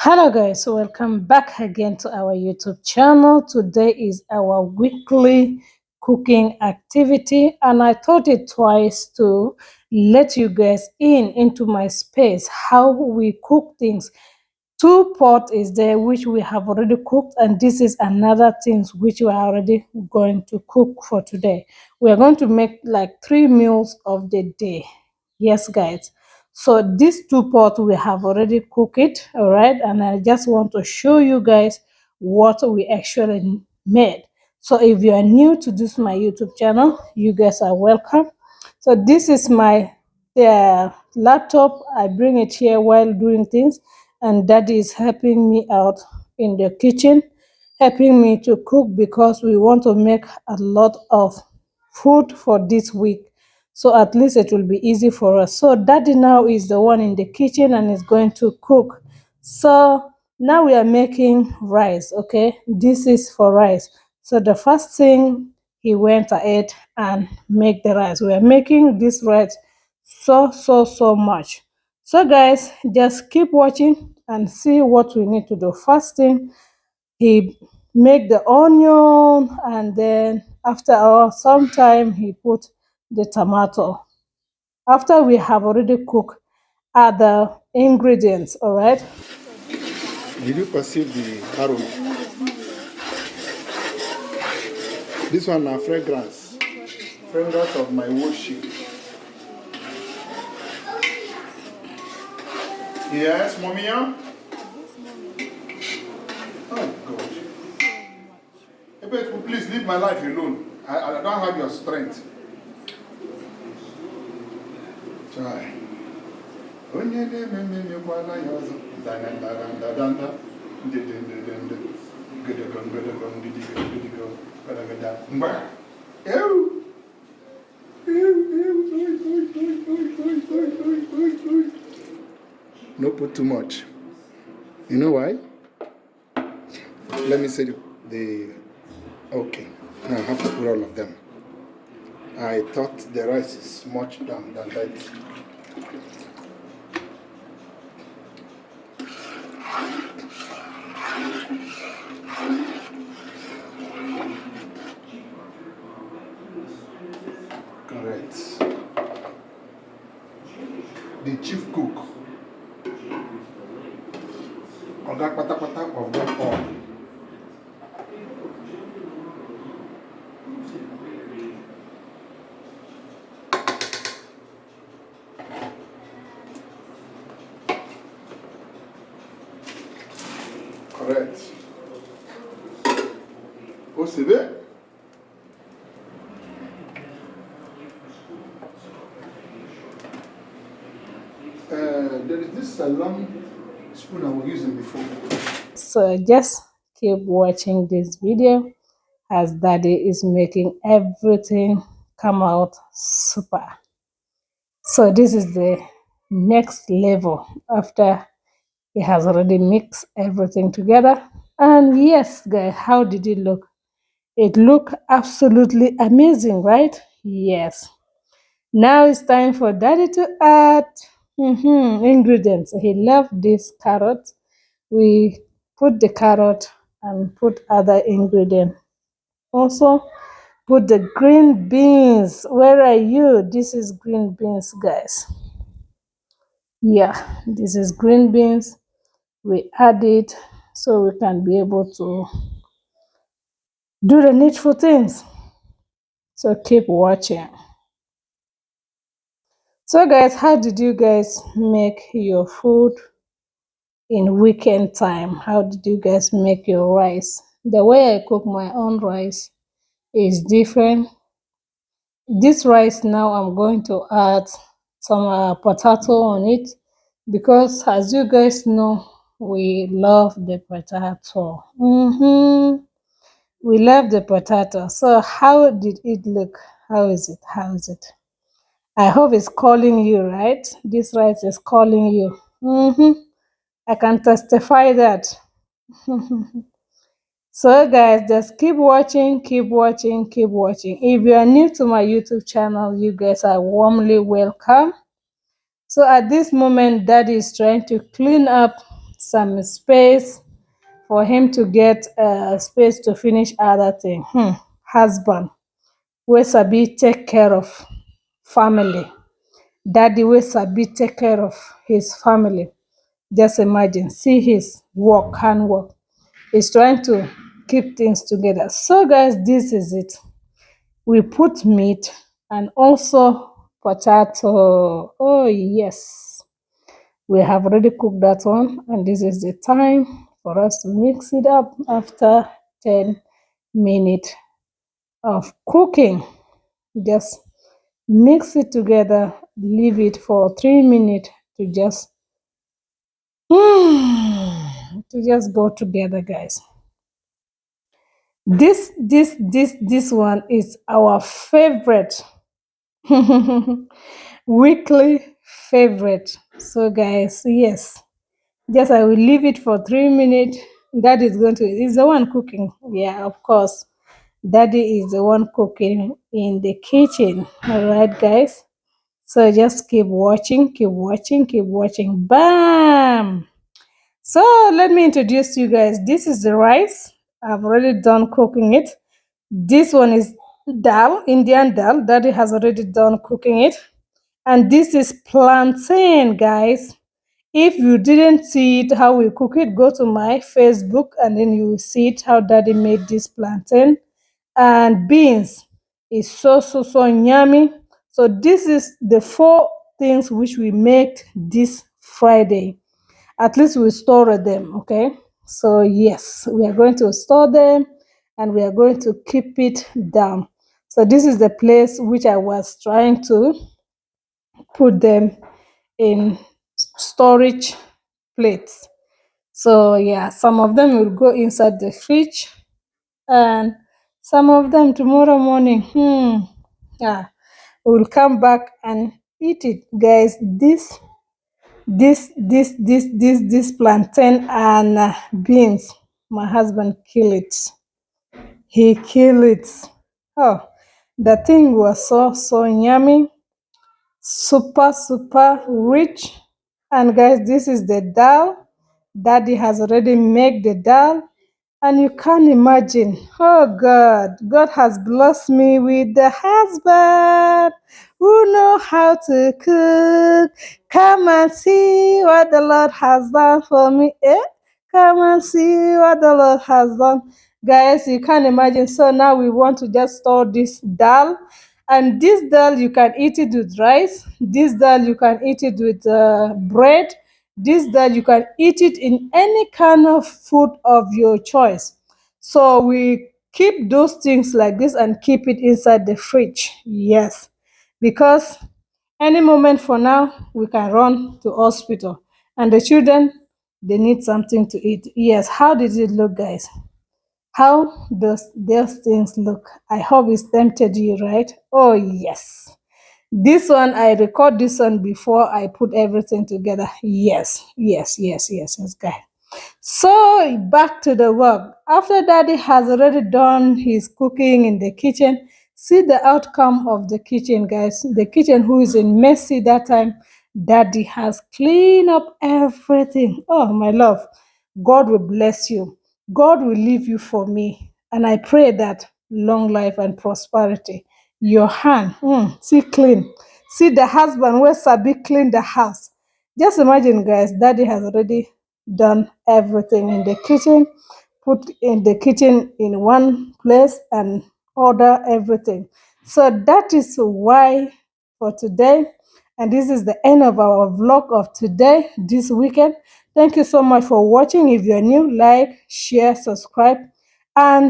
Hello guys, welcome back again to our YouTube channel. Today is our weekly cooking activity and I thought it twice to let you guys into my space how we cook things. Two pot is there which we have already cooked, and this is another things which we are already going to cook for today. We are going to make like 3 meals of the day. Yes guys, so these two pots we have already cooked it, all right, and I just want to show you guys what we actually made. So if you are new to this my YouTube channel, you guys are welcome. So this is my laptop. I bring it here while doing things, and daddy is helping me out in the kitchen, helping me to cook because we want to make a lot of food for this week, so at least it will be easy for us. So daddy now is the one in the kitchen and is going to cook. So now we are making rice. Okay, this is for rice. So the first thing, he went ahead and make the rice. We are making this rice so much. So guys, just keep watching and see what we need to do. First thing, he make the onion, and then after some time he put the tomato. After we have already cooked other ingredients, all right. Did you perceive the aroma? This one is fragrance. Fragrance of my worship. Yes, mommy? Oh, God. Ebet, please leave my life alone. I don't have your strength. Try. No put too much. You know why? Let me say the okay. Now I have to put all of them. I thought the rice is much than that. Correct. The chief cook. Oga Patapata of them all. Correct. OCB. There is this long spoon I was using before. So just keep watching this video as daddy is making everything come out super. So this is the next level after he has already mixed everything together. And yes guys, how did it look? It looked absolutely amazing, right? Yes. Now it's time for daddy to add ingredients. He loved this carrot. We put the carrot and put other ingredient. Also put the green beans. Where are you? This is green beans, guys. Yeah, this is green beans. We add it so we can be able to do the needful things. So keep watching. So guys, how did you guys make your food in weekend time? How did you guys make your rice? The way I cook my own rice is different. This rice now I'm going to add some potato on it, because as you guys know, we love the potato. We love the potato. So how did it look? How is it? How is it? I hope it's calling you, right? This rice is calling you. I can testify that. So guys, just keep watching, keep watching, keep watching. If you are new to my YouTube channel, you guys are warmly welcome. So at this moment, daddy is trying to clean up some space for him to get space to finish other thing. Husband wey sabi take care of family, daddy wey sabi take care of his family. Just imagine, see his work, handwork. He's trying to keep things together. So guys, this is it. We put meat and also potato. Oh yes, we have already cooked that one, and this is the time for us to mix it up after 10 minutes of cooking. Just mix it together, leave it for 3 minutes to just go together, guys. This one is our favorite. Weekly favorite. So guys, yes, just I will leave it for 3 minutes. That is the one cooking. Yeah, of course, daddy is the one cooking in the kitchen. All right, guys, so just keep watching, keep watching, keep watching. Bam. So let me introduce you guys. This is the rice. I've already done cooking it. This one is dal, Indian dal. Daddy has already done cooking it. And this is plantain, guys. If you didn't see it, how we cook it, go to my Facebook and then you will see it, how daddy made this plantain. And beans is so yummy. So this is the 4 things which we make this Friday. At least we store them, okay? So yes, we are going to store them and we are going to keep it down. So this is the place which I was trying to put them in storage plates. So yeah, some of them will go inside the fridge and some of them tomorrow morning, yeah, we'll come back and eat it, guys. This plantain and beans, my husband kill it. He kill it. Oh, the thing was so yummy, super rich. And guys, this is the dal. Daddy has already made the dal, and you can't imagine. Oh God has blessed me with the husband who know how to cook. Come and see what the Lord has done for me. Come and see what the Lord has done. Guys, you can't imagine. So now we want to just store this dal. And this dal, you can eat it with rice. This dal, you can eat it with bread. This dal, you can eat it in any kind of food of your choice. So we keep those things like this and keep it inside the fridge. Yes, because any moment for now, we can run to hospital. And the children, they need something to eat. Yes, how did it look, guys? How does those things look? I hope it's tempted you, right? Oh, yes. This one, I record this one before I put everything together. Yes, guys. So back to the work. After daddy has already done his cooking in the kitchen, see the outcome of the kitchen, guys. The kitchen who is in messy that time, daddy has cleaned up everything. Oh, my love, God will bless you. God will leave you for me. And I pray that long life and prosperity. Your hand, see clean. See the husband where Sabi clean the house. Just imagine, guys, daddy has already done everything in the kitchen, put in the kitchen in one place and order everything. So that is why for today, and this is the end of our vlog of today, this weekend. Thank you so much for watching. If you're new, like, share, subscribe, and